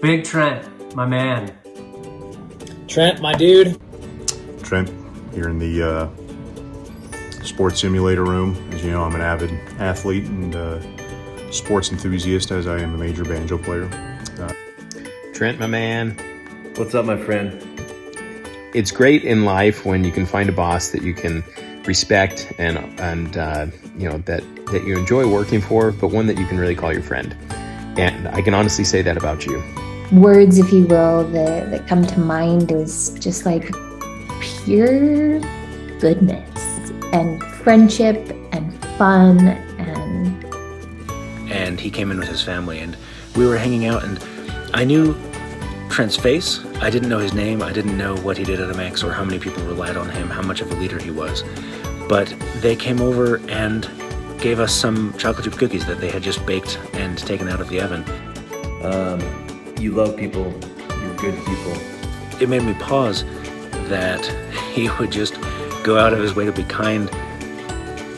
Big Trent, my man. Trent, my dude. Trent, here in the sports simulator room. As you know, I'm an avid athlete and sports enthusiast, as I am a major banjo player. Trent, my man. What's up, my friend? It's great in life when you can find a boss that you can respect and you know that you enjoy working for, but one that you can really call your friend. And I can honestly say that about you. Words, if you will, that come to mind is just like pure goodness and friendship and fun And he came in with his family, and we were hanging out, and I knew Trent's face. I didn't know his name. I didn't know what he did at MX or how many people relied on him, how much of a leader he was. But they came over and gave us some chocolate chip cookies that they had just baked and taken out of the oven. You love people. You're good people. It made me pause that he would just go out of his way to be kind.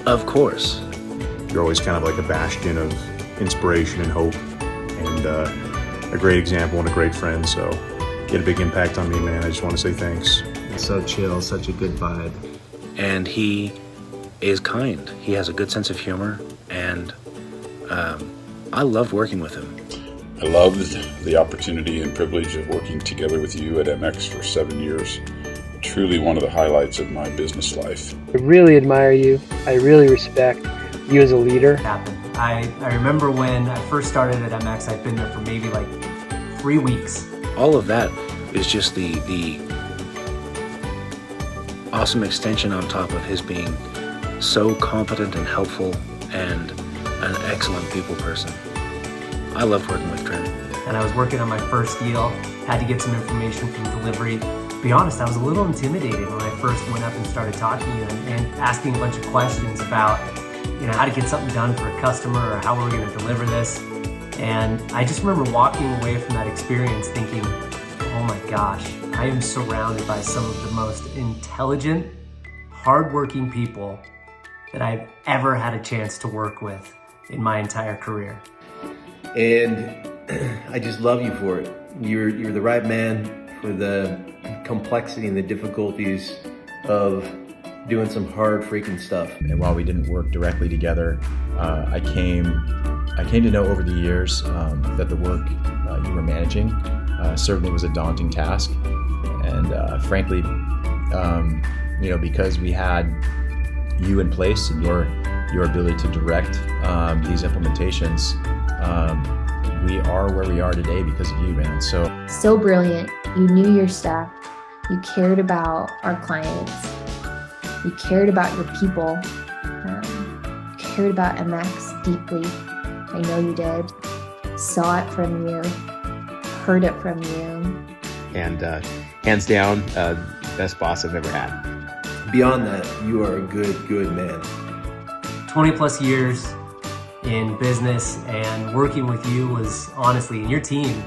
Of course. You're always kind of like a bastion of inspiration and hope, and a great example and a great friend. So you had a big impact on me, man. I just want to say thanks. So chill, such a good vibe. And he is kind. He has a good sense of humor, and I loved working with him. I loved the opportunity and privilege of working together with you at MX for 7 years. Truly one of the highlights of my business life. I really admire you. I really respect you as a leader. I remember when I first started at MX, I'd been there for maybe like 3 weeks. All of that is just the awesome extension on top of his being so competent and helpful and an excellent people person. I loved working with Trent. And I was working on my first deal, had to get some information from delivery. To be honest, I was a little intimidated when I first went up and started talking to you and asking a bunch of questions about, you know, how to get something done for a customer or how we're going to deliver this. And I just remember walking away from that experience thinking, oh my gosh, I am surrounded by some of the most intelligent, hardworking people that I've ever had a chance to work with in my entire career. And I just love you for it. You're the right man for the complexity and the difficulties of doing some hard freaking stuff. And while we didn't work directly together, I came to know over the years that the work you were managing certainly was a daunting task. And frankly, you know, because we had you in place and your ability to direct these implementations, we are where we are today because of you, man. so brilliant. You knew your stuff. You cared about our clients. You cared about your people. You cared about MX deeply. I know you did. Saw it from you. Heard it from you. And hands down, best boss I've ever had. Beyond that, you are a good man. 20 plus years in business, and working with you was honestly, and your team,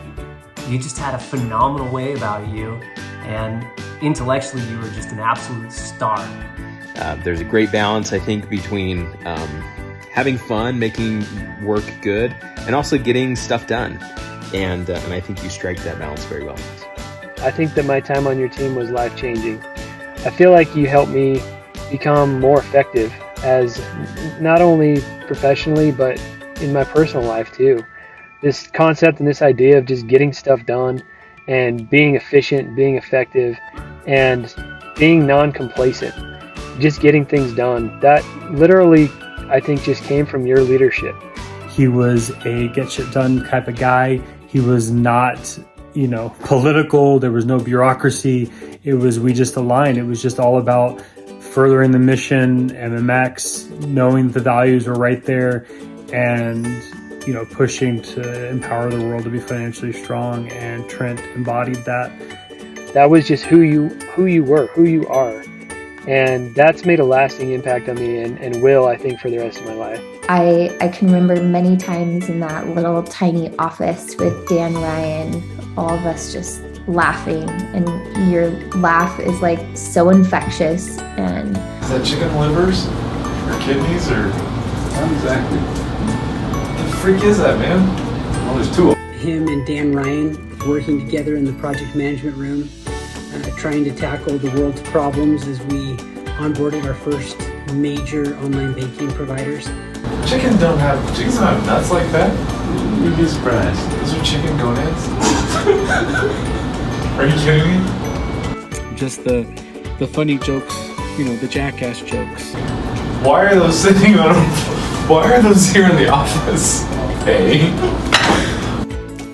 you just had a phenomenal way about you, and intellectually you were just an absolute star. There's a great balance, I think, between having fun, making work good, and also getting stuff done. And I think you strike that balance very well. I think that my time on your team was life-changing. I feel like you helped me become more effective as not only professionally, but in my personal life too. This concept and this idea of just getting stuff done and being efficient, being effective, and being non-complacent, just getting things done, that literally, I think, just came from your leadership. He was a get shit done type of guy. He was not, you know, political. There was no bureaucracy. We just aligned. It was just all about furthering the mission, MMX, knowing the values were right there, and, you know, pushing to empower the world to be financially strong. And Trent embodied that. That was just who you were, who you are. And that's made a lasting impact on me and will, I think, for the rest of my life. I can remember many times in that little tiny office with Dan Ryan, all of us just laughing, and your laugh is like so infectious. And is that chicken livers or kidneys or not exactly? What the freak is that, man? Well, there's two of them. Him and Dan Ryan working together in the project management room, trying to tackle the world's problems as we onboarded our first major online banking providers. Chickens don't have nuts like that. You'd be surprised. Those are chicken gonads. Are you kidding me? Just the funny jokes, the jackass jokes. Why are those sitting on? Why are those here in the office? Hey.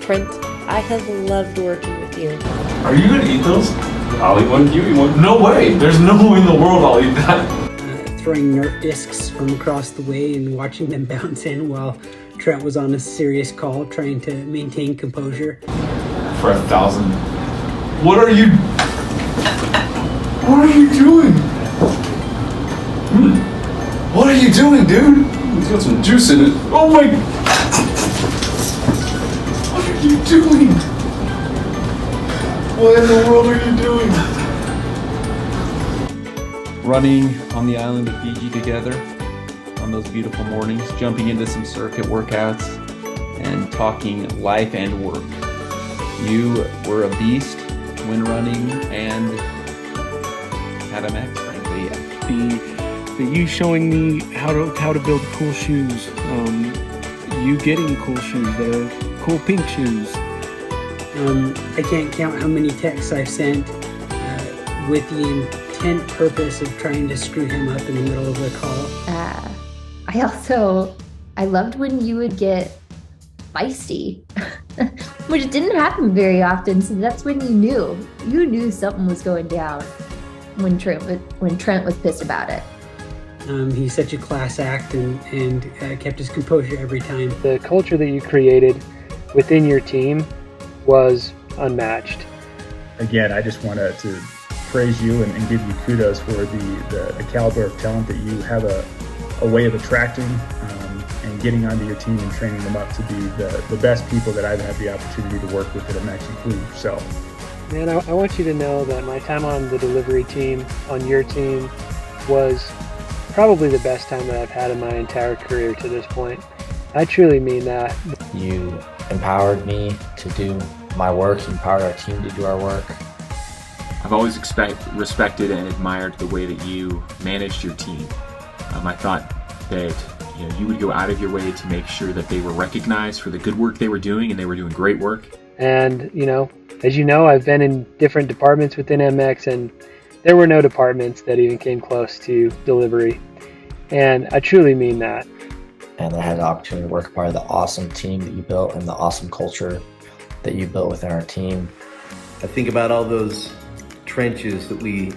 Trent, I have loved working with you. Are you gonna eat those? I'll eat one. You eat one. No way. There's no way in the world I'll eat that. Throwing Nerf discs from across the way and watching them bounce in while Trent was on a serious call trying to maintain composure. For 1,000. What are you doing? What are you doing, dude? It's got some juice in it. Oh my... What are you doing? What in the world are you doing? Running on the island of Fiji together on those beautiful mornings, jumping into some circuit workouts and talking life and work. You were a beast when running and at MX, frankly. You showing me how to build cool shoes, you getting cool shoes that are cool pink shoes. I can't count how many texts I've sent with the intent purpose of trying to screw him up in the middle of the call. I loved when you would get feisty, which didn't happen very often, so that's when you knew something was going down when Trent was pissed about it. He's such a class act and kept his composure every time. The culture that you created within your team was unmatched. Again, I just wanted to praise you and give you kudos for the caliber of talent that you have a way of attracting and getting onto your team and training them up to be the best people that I've had the opportunity to work with at MX, including yourself. Man, I want you to know that my time on the delivery team, on your team, was probably the best time that I've had in my entire career to this point. I truly mean that. You empowered me to do my work, you empowered our team to do our work. I've always respected and admired the way that you managed your team. I thought that you would go out of your way to make sure that they were recognized for the good work they were doing, and they were doing great work. And as you know, I've been in different departments within MX, and there were no departments that even came close to delivery. And I truly mean that. And I had the opportunity to work part of the awesome team that you built and the awesome culture that you built within our team. I think about all those trenches that we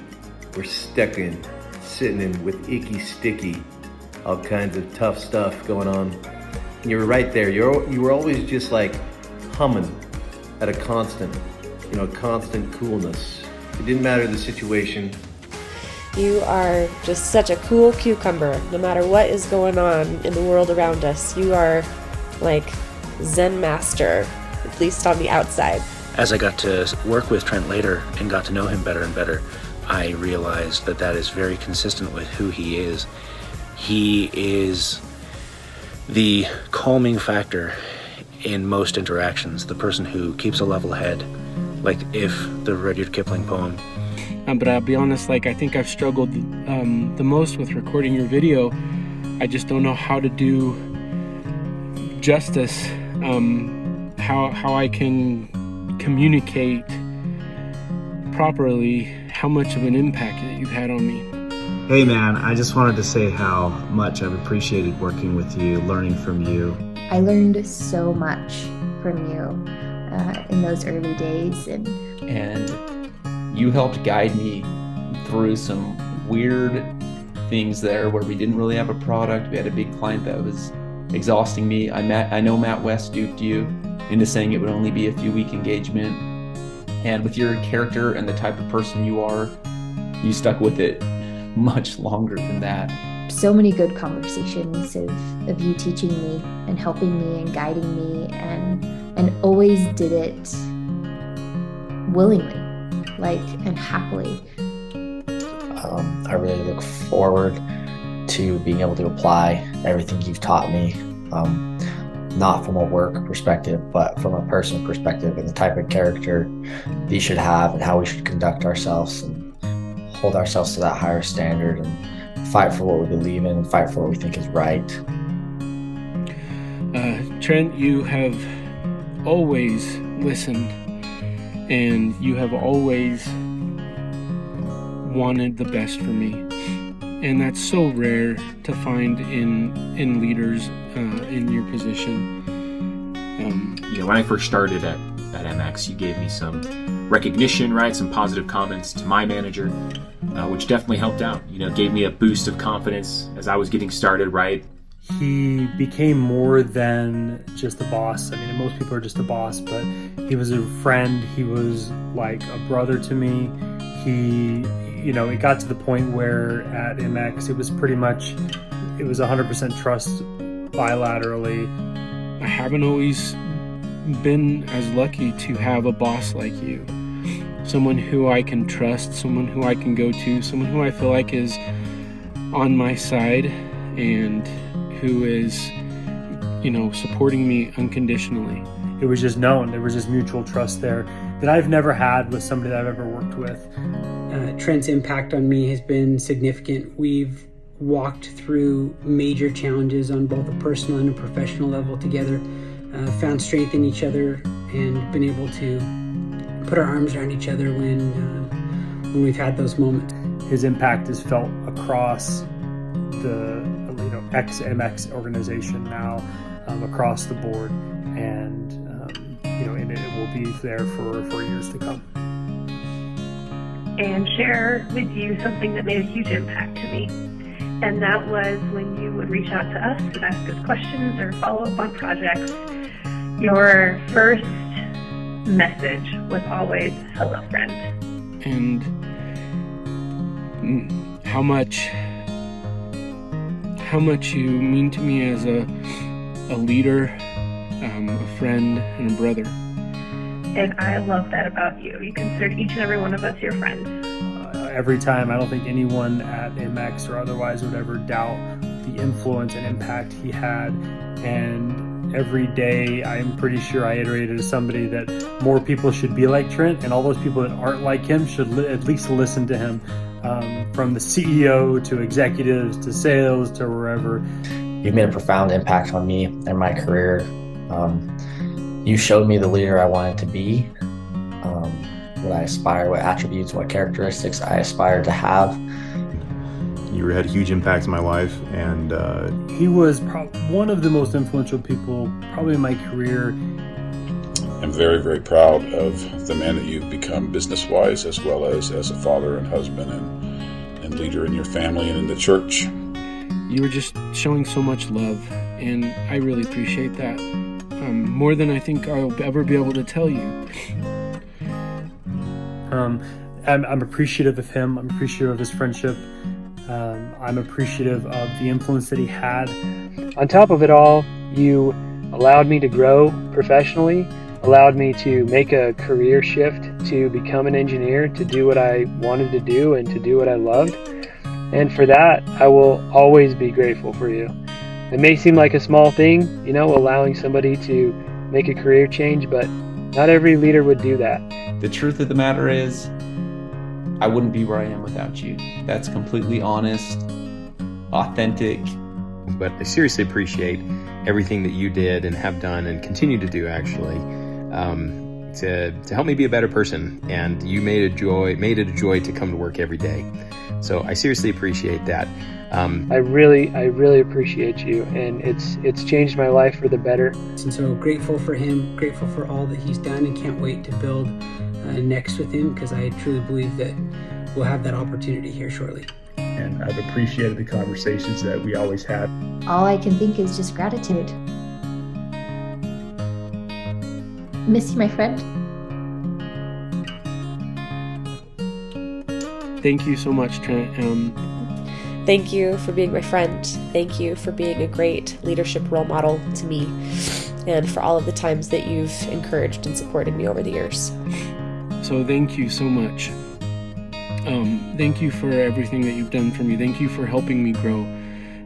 were stuck in, sitting in with icky sticky, all kinds of tough stuff going on. And you were right there. You were always just like humming at a constant coolness. It didn't matter the situation. You are just such a cool cucumber. No matter what is going on in the world around us, you are like Zen master, at least on the outside. As I got to work with Trent later and got to know him better and better, I realized that is very consistent with who he is. He is the calming factor in most interactions, the person who keeps a level head, like if the Rudyard Kipling poem. But I'll be honest, I think I've struggled the most with recording your video. I just don't know how to do justice, how I can communicate properly how much of an impact that you've had on me. Hey man, I just wanted to say how much I've appreciated working with you, learning from you. I learned so much from you in those early days, and you helped guide me through some weird things there where we didn't really have a product. We had a big client that was exhausting me. I know Matt West duped you into saying it would only be a few-week engagement. And with your character and the type of person you are, you stuck with it much longer than that. So many good conversations of you teaching me and helping me and guiding me, and always did it willingly, and happily. I really look forward to being able to apply everything you've taught me not from a work perspective, but from a personal perspective and the type of character we should have and how we should conduct ourselves and hold ourselves to that higher standard and fight for what we believe in and fight for what we think is right. Trent, you have always listened, and you have always wanted the best for me. And that's so rare to find in leaders in your position. When I first started at MX, you gave me some recognition, right? Some positive comments to my manager, which definitely helped out. Gave me a boost of confidence as I was getting started, right? He became more than just a boss. I mean, most people are just a boss, but he was a friend. He was like a brother to me. It got to the point where at MX, it was 100% trust bilaterally. I haven't always been as lucky to have a boss like you. Someone who I can trust, someone who I can go to, someone who I feel like is on my side and who is, supporting me unconditionally. It was just known. There was just mutual trust there that I've never had with somebody that I've ever worked with. Trent's impact on me has been significant. We've walked through major challenges on both a personal and a professional level together, found strength in each other, and been able to put our arms around each other when we've had those moments. His impact is felt across the ex-MX organization now, across the board, and and it will be there for years to come. And share with you something that made a huge impact to me. And that was when you would reach out to us and ask us questions or follow up on projects. Your first message was always, "Hello, friend." And how much you mean to me as a leader, a friend, and a brother. And I love that about you. You consider each and every one of us your friends. Every time, I don't think anyone at MX or otherwise would ever doubt the influence and impact he had. And every day, I'm pretty sure I iterated to somebody that more people should be like Trent, and all those people that aren't like him should at least listen to him. From the CEO to executives to sales to wherever. You've made a profound impact on me and my career. You showed me the leader I wanted to be, what I aspire, what attributes, what characteristics I aspire to have. You had a huge impact in my life, and he was one of the most influential people probably in my career. I'm very, very proud of the man that you've become business-wise, as well as a father and husband and leader in your family and in the church. You were just showing so much love, and I really appreciate that. More than I think I'll ever be able to tell you. I'm appreciative of him. I'm appreciative of his friendship. I'm appreciative of the influence that he had. On top of it all, you allowed me to grow professionally, allowed me to make a career shift to become an engineer, to do what I wanted to do and to do what I loved. And for that, I will always be grateful for you. It may seem like a small thing, allowing somebody to make a career change, but not every leader would do that. The truth of the matter is, I wouldn't be where I am without you. That's completely honest, authentic. But I seriously appreciate everything that you did and have done and continue to do, actually, to help me be a better person. And you made it a joy to come to work every day. So I seriously appreciate that. I really appreciate you, and it's changed my life for the better. And so grateful for him, grateful for all that he's done, and can't wait to build next with him, because I truly believe that we'll have that opportunity here shortly. And I've appreciated the conversations that we always had. All I can think is just gratitude. Miss you, my friend. Thank you so much, Trent. Thank you for being my friend. Thank you for being a great leadership role model to me, and for all of the times that you've encouraged and supported me over the years. So thank you so much. Thank you for everything that you've done for me. Thank you for helping me grow.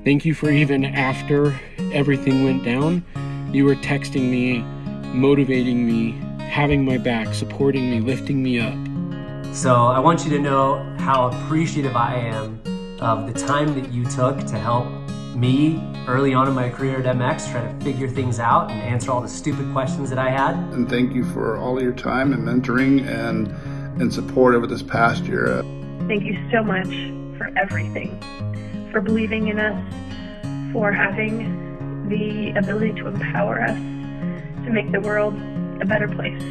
Thank you for even after everything went down, You were texting me, motivating me, having my back, supporting me, lifting me up. So I want you to know how appreciative I am of the time that you took to help me early on in my career at MX try to figure things out and answer all the stupid questions that I had. And thank you for all of your time and mentoring and support over this past year. Thank you so much for everything, for believing in us, for having the ability to empower us to make the world a better place.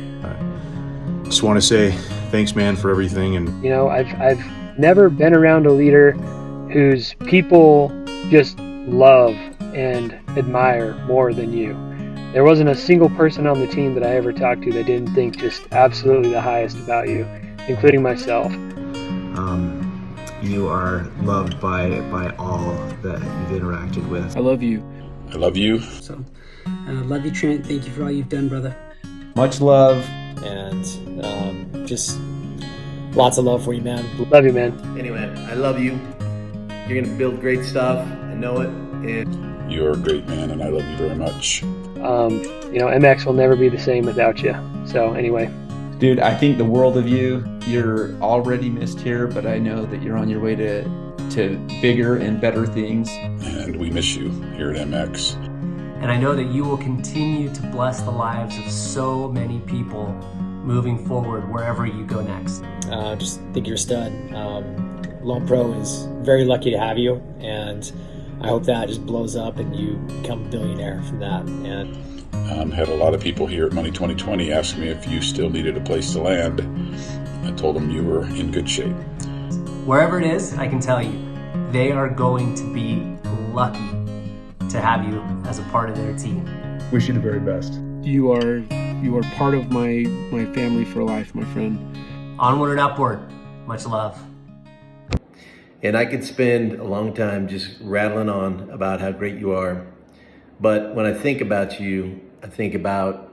Just want to say thanks, man, for everything. And You know, I've never been around a leader whose people just love and admire more than you. There wasn't a single person on the team that I ever talked to that didn't think just absolutely the highest about you, including myself. You are loved by all that you've interacted with. I love you. I love you. So, love you, Trent. Thank you for all you've done, brother. Much love and just lots of love for you, man. Love you, man. Anyway, I love you. You're gonna build great stuff. I know it. And You're a great man, and I love you very much. You know, MX will never be the same without you. So anyway. Dude, I think the world of you. You're already missed here, but I know that you're on your way to bigger and better things. And we miss you here at MX. And I know that you will continue to bless the lives of so many people moving forward wherever you go next. Just think you're a stud. Lone Pro is very lucky to have you, and I hope that just blows up and you become a billionaire from that. And Had a lot of people here at Money 2020 ask me if you still needed a place to land. I told them you were in good shape. Wherever it is, I can tell you, they are going to be lucky to have you as a part of their team. Wish you the very best. You are part of my family for life, my friend. Onward and upward. Much love. And I could spend a long time just rattling on about how great you are. But when I think about you, I think about,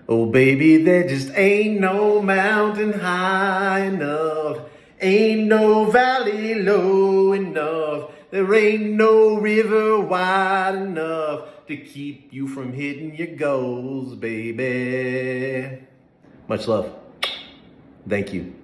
oh baby, there just ain't no mountain high enough. Ain't no valley low enough. There ain't no river wide enough to keep you from hitting your goals, baby. Much love. Thank you.